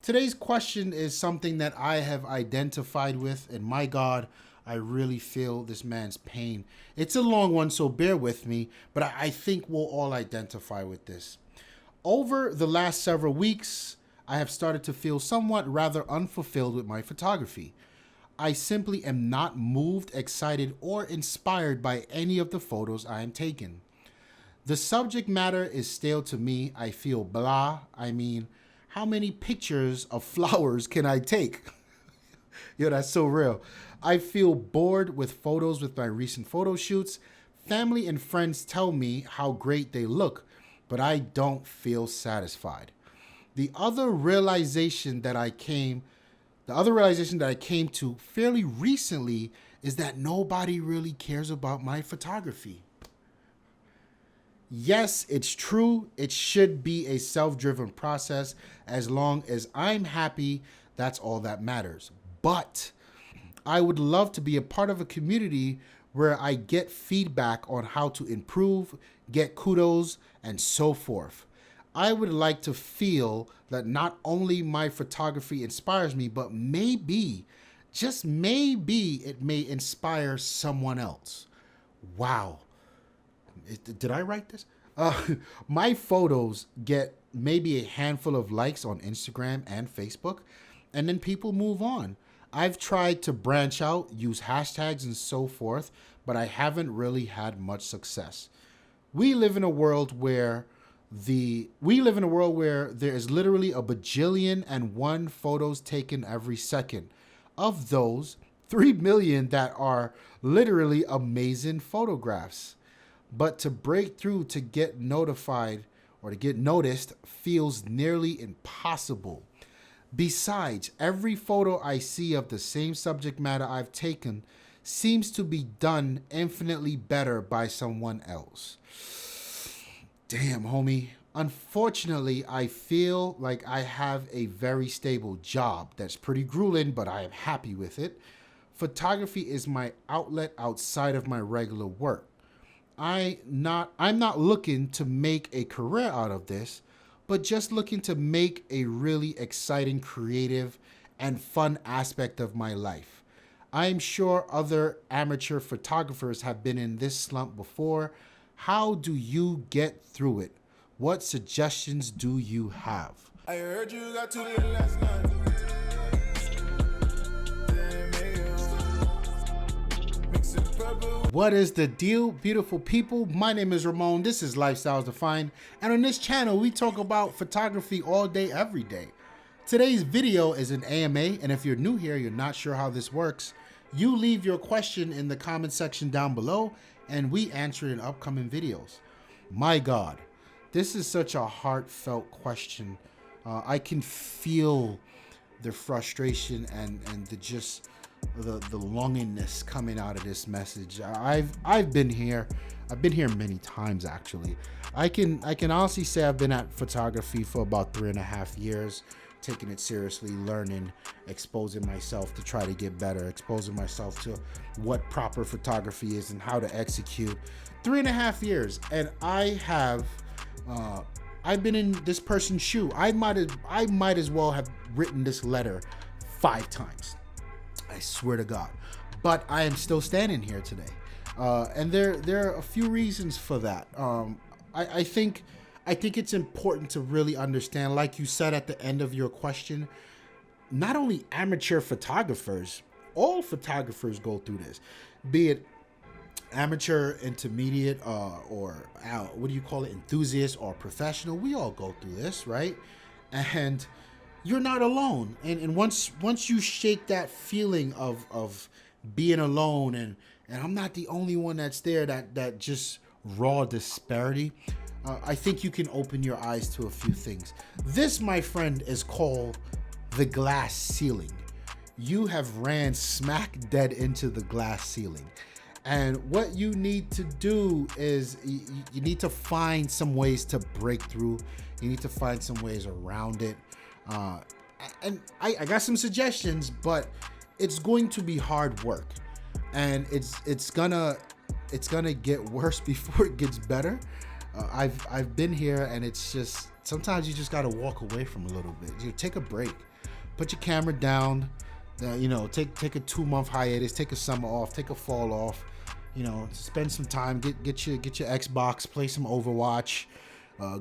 Today's question is something that I have identified with, and my God, I really feel this man's pain. It's a long one, so bear with me, but I think we'll all identify with this. Over the last several weeks, I have started to feel somewhat rather unfulfilled with my photography. I simply am not moved, excited, or inspired by any of the photos I am taking. The subject matter is stale to me. I feel blah. I mean, how many pictures of flowers can I take? Yo, that's so real. I feel bored with photos with my recent photo shoots. Family and friends tell me how great they look, but I don't feel satisfied. The other realization that I came to fairly recently is that nobody really cares about my photography. Yes, it's true. It should be a self-driven process. As long as I'm happy, that's all that matters. But I would love to be a part of a community where I get feedback on how to improve, get kudos, and so forth. I would like to feel that not only my photography inspires me, but maybe, just maybe, it may inspire someone else. Wow. Did I write this? My photos get maybe a handful of likes on Instagram and Facebook, and then people move on. I've tried to branch out, use hashtags and so forth, but I haven't really had much success. We live in a world where there is literally a bajillion and one photos taken every second. Of those, 3 million that are literally amazing photographs. But to break through, to get notified or to get noticed feels nearly impossible. Besides, every photo I see of the same subject matter I've taken seems to be done infinitely better by someone else. Damn, homie. Unfortunately, I feel like I have a very stable job that's pretty grueling, but I am happy with it. Photography is my outlet outside of my regular work. I'm not looking to make a career out of this, but just looking to make a really exciting, creative, and fun aspect of my life. I'm sure other amateur photographers have been in this slump before. How do you get through it? What suggestions do you have? I heard you got too late last night. What is the deal, beautiful people? My name is Ramon. This is Lifestyles Defined. And on this channel, we talk about photography all day, every day. Today's video is an AMA. And if you're new here, you're not sure how this works, you leave your question in the comment section down below and we answer it in upcoming videos. My God, this is such a heartfelt question. I can feel the frustration and the longingness coming out of this message. I've been here. I've been here many times actually. I can honestly say I've been at photography for about 3.5 years, taking it seriously, learning, exposing myself to try to get better, exposing myself to what proper photography is and how to execute. 3.5 years, and I've been in this person's shoe. I might as well have written this letter 5 times. I swear to God. But I am still standing here today. And there are a few reasons for that. I think it's important to really understand, like you said at the end of your question, not only amateur photographers, all photographers go through this, be it amateur, intermediate, or what do you call it, enthusiast or professional. We all go through this, right? And you're not alone. And once you shake that feeling of being alone, and I'm not the only one that's there, that just raw disparity, I think you can open your eyes to a few things. This, my friend, is called the glass ceiling. You have ran smack dead into the glass ceiling. And what you need to do is you need to find some ways to break through. You need to find some ways around it. And I got some suggestions, but it's going to be hard work, and it's gonna get worse before it gets better. I've been here, and it's sometimes you just got to walk away from a little bit. You take a break, put your camera down, take a 2-month hiatus, take a summer off, take a fall off, spend some time, get your Xbox, play some Overwatch,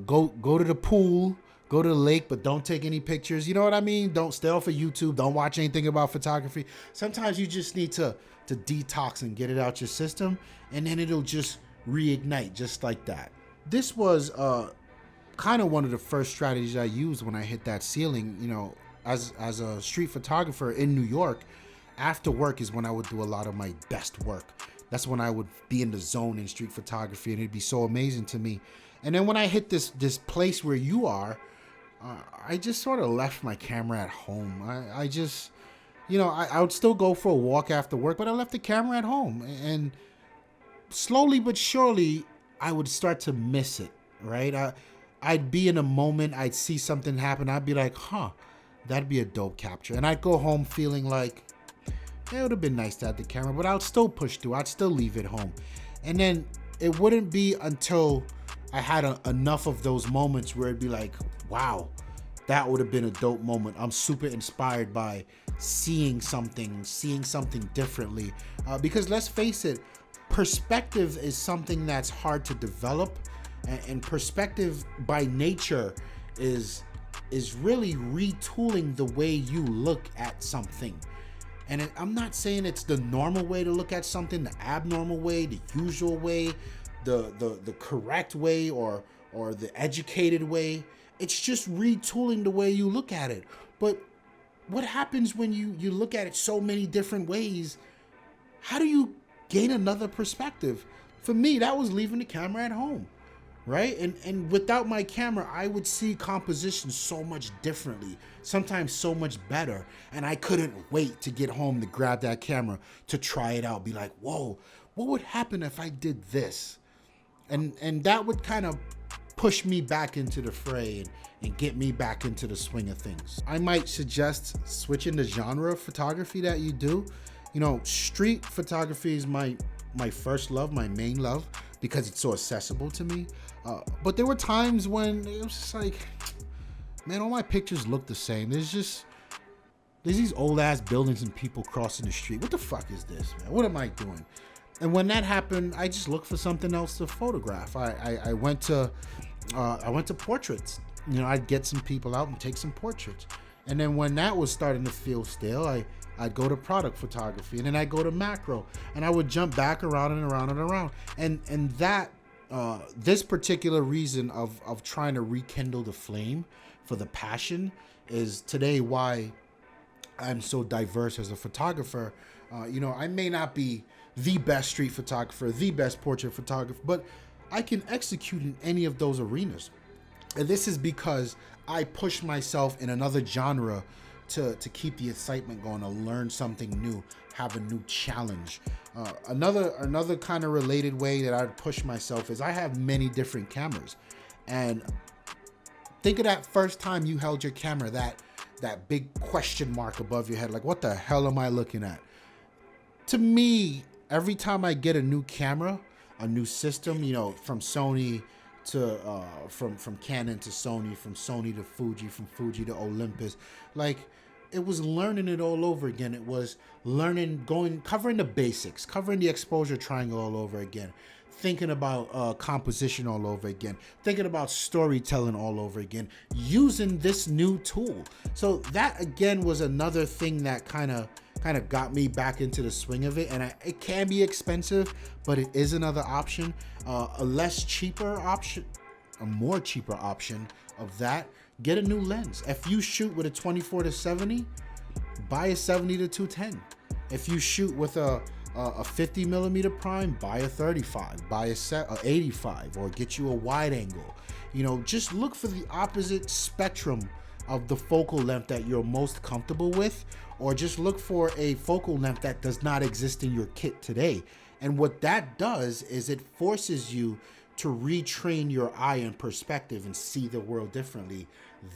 go to the pool, go to the lake, but don't take any pictures. You know what I mean? Don't stay off of YouTube. Don't watch anything about photography. Sometimes you just need to detox and get it out your system, and then it'll just reignite just like that. This was kind of one of the first strategies I used when I hit that ceiling. As a street photographer in New York, after work is when I would do a lot of my best work. That's when I would be in the zone in street photography, and it'd be so amazing to me. And then when I hit this place where you are, I just sort of left my camera at home. I just, I would still go for a walk after work, but I left the camera at home. And slowly but surely, I would start to miss it, right? I'd be in a moment, I'd see something happen, I'd be like, that'd be a dope capture. And I'd go home feeling like, it would have been nice to have the camera, but I'll still push through. I'd still leave it home. And then it wouldn't be until I had enough of those moments where it'd be like, wow, that would have been a dope moment. I'm super inspired by seeing something differently. Because let's face it, perspective is something that's hard to develop. And perspective by nature is really retooling the way you look at something. And I'm not saying it's the normal way to look at something, the abnormal way, the usual way, the correct way, or the educated way. It's just retooling the way you look at it. But what happens when you look at it so many different ways? How do you gain another perspective? For me, that was leaving the camera at home. Right? And without my camera, I would see composition so much differently, sometimes so much better. And I couldn't wait to get home to grab that camera to try it out. Be like, whoa, what would happen if I did this? And that would kind of push me back into the fray and get me back into the swing of things. I might suggest switching the genre of photography that you do. Street photography is my first love, my main love, because it's so accessible to me. But there were times when it was just like, man, all my pictures look the same. There's these old ass buildings and people crossing the street. What the fuck is this, man? What am I doing? And when that happened, I just looked for something else to photograph. I went to portraits. I'd get some people out and take some portraits. And then when that was starting to feel stale, I'd go to product photography, and then I'd go to macro, and I would jump back around and around and around. And that this particular reason of trying to rekindle the flame for the passion is today why I'm so diverse as a photographer. I may not be the best street photographer, the best portrait photographer, but I can execute in any of those arenas. And this is because I push myself in another genre to keep the excitement going, to learn something new, have a new challenge. Another kind of related way that I push myself is I have many different cameras. And think of that first time you held your camera, that big question mark above your head, like, what the hell am I looking at? To me, every time I get a new camera, a new system, from Sony to from Canon to Sony, from Sony to Fuji, from Fuji to Olympus, like, it was learning it all over again. It was covering the basics, covering the exposure triangle all over again, thinking about composition all over again, thinking about storytelling all over again, using this new tool. So that again was another thing that kind of got me back into the swing of it. And it can be expensive, but it is another option, a more cheaper option of that. Get a new lens. If you shoot with a 24 to 70, buy a 70 to 210. If you shoot with a 50 millimeter prime, buy a 35, buy a 85, or get you a wide angle. Just look for the opposite spectrum of the focal length that you're most comfortable with, or just look for a focal length that does not exist in your kit today. And what that does is it forces you to retrain your eye and perspective and see the world differently.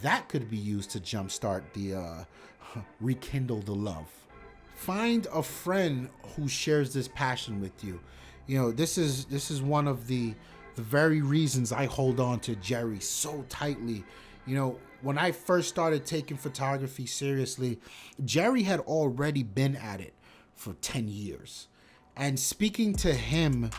That could be used to jumpstart the rekindle the love. Find a friend who shares this passion with you. This is one of the the very reasons I hold on to Jerry so tightly. You know, when I first started taking photography seriously, Jerry had already been at it for 10 years. And speaking to him,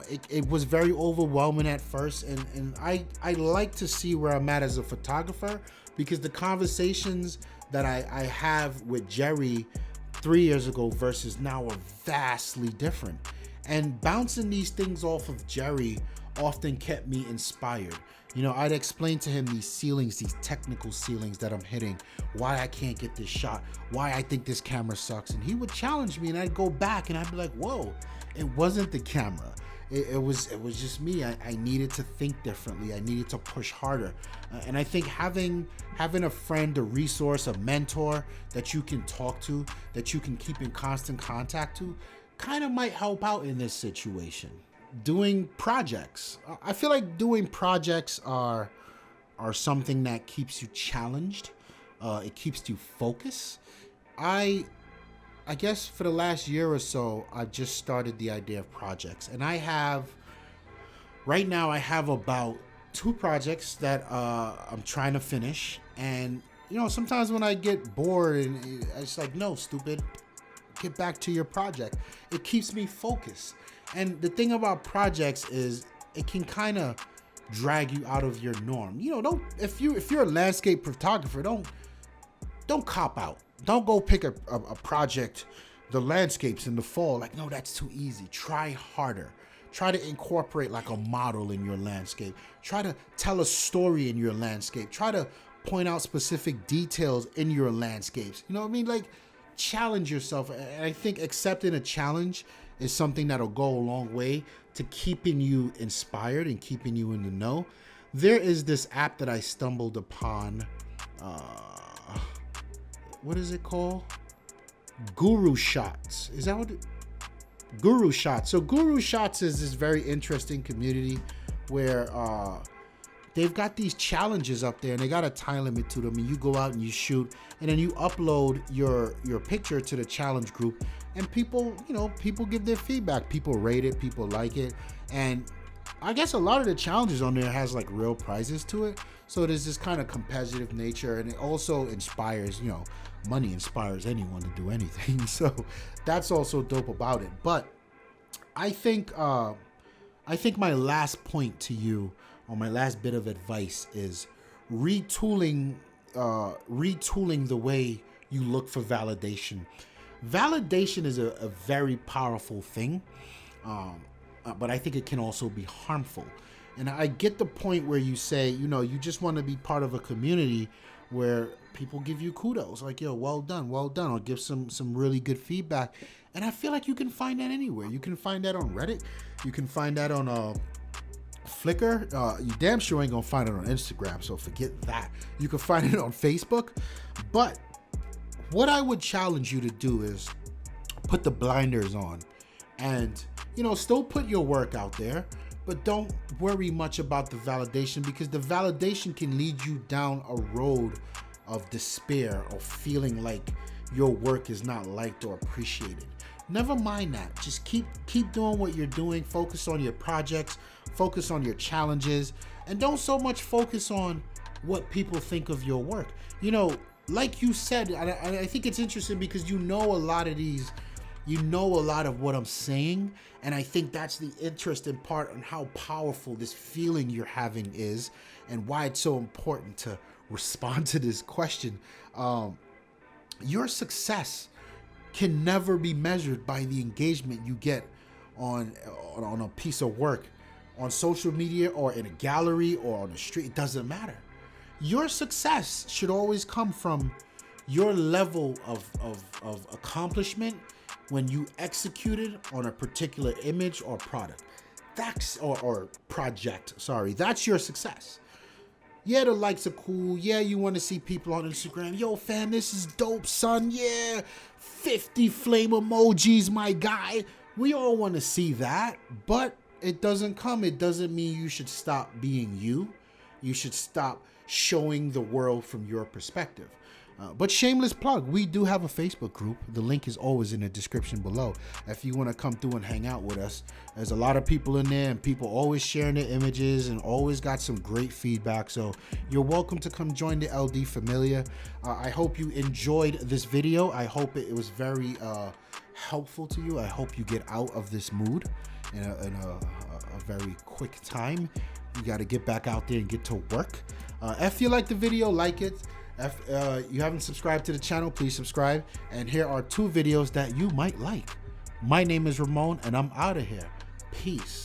it was very overwhelming at first. And I like to see where I'm at as a photographer, because the conversations that I have with Jerry 3 years ago versus now are vastly different. And bouncing these things off of Jerry often kept me inspired. You know, I'd explain to him these ceilings, these technical ceilings that I'm hitting, why I can't get this shot, why I think this camera sucks. And he would challenge me, and I'd go back and I'd be like, whoa, it wasn't the camera. It was just me. I needed to think differently. I needed to push harder. And I think having a friend, a resource, a mentor that you can talk to, that you can keep in constant contact to, kind of might help out in this situation. Doing projects. I feel like doing projects are something that keeps you challenged. It keeps you focused. I guess for the last year or so, I've just started the idea of projects. And right now I have about 2 projects that I'm trying to finish. And, you know, sometimes when I get bored, and it's like, no, stupid, get back to your project. It keeps me focused. And the thing about projects is it can kind of drag you out of your norm. You know, if you're a landscape photographer, don't cop out. Don't go pick a project, the landscapes in the fall. Like, no, that's too easy. Try harder. Try to incorporate like a model in your landscape. Try to tell a story in your landscape. Try to point out specific details in your landscapes. You know what I mean? Like, challenge yourself. And I think accepting a challenge is something that'll go a long way to keeping you inspired and keeping you in the know. There is this app that I stumbled upon. What is it called? Guru Shots. Is that what Guru Shots. So Guru Shots is this very interesting community where they've got these challenges up there, and they got a time limit to them, and you go out and you shoot, and then you upload your picture to the challenge group, and people give their feedback. People rate it, people like it, and I guess a lot of the challenges on there has like real prizes to it. So there's this kind of competitive nature, and it also inspires, money inspires anyone to do anything. So that's also dope about it. But I think my last point to you, or my last bit of advice, is retooling the way you look for validation. Validation is a very powerful thing, but I think it can also be harmful. And I get the point where you say, you just want to be part of a community where people give you kudos, like, yo, well done, or give some really good feedback. And I feel like you can find that anywhere. You can find that on Reddit. You can find that on Flickr. You damn sure ain't gonna find it on Instagram, so forget that. You can find it on Facebook. But what I would challenge you to do is put the blinders on and, still put your work out there, but don't worry much about the validation, because the validation can lead you down a road of despair or feeling like your work is not liked or appreciated. Never mind that. Just keep doing what you're doing. Focus on your projects, focus on your challenges, and don't so much focus on what people think of your work. Like you said, I think it's interesting because a lot of these, a lot of what I'm saying, and I think that's the interesting part on how powerful this feeling you're having is, and why it's so important to respond to this question. Your success can never be measured by the engagement you get on a piece of work, on social media or in a gallery or on the street. It doesn't matter. Your success should always come from your level of accomplishment when you executed on a particular image or product. Or project. Sorry, that's your success. Yeah, the likes are cool. Yeah, you want to see people on Instagram. Yo, fam, this is dope, son. Yeah, 50 flame emojis, my guy. We all want to see that, but it doesn't mean you should stop being you. You should stop showing the world from your perspective. But shameless plug, we do have a Facebook group. The link is always in the description below. If you want to come through and hang out with us, there's a lot of people in there, and people always sharing their images and always got some great feedback. So you're welcome to come join the LD Familia. I hope you enjoyed this video. I hope it was very helpful to you. I hope you get out of this mood in a very quick time. You got to get back out there and get to work. If you like the video, like it. If you haven't subscribed to the channel, please subscribe. And here are 2 videos that you might like. My name is Ramon, and I'm out of here. Peace.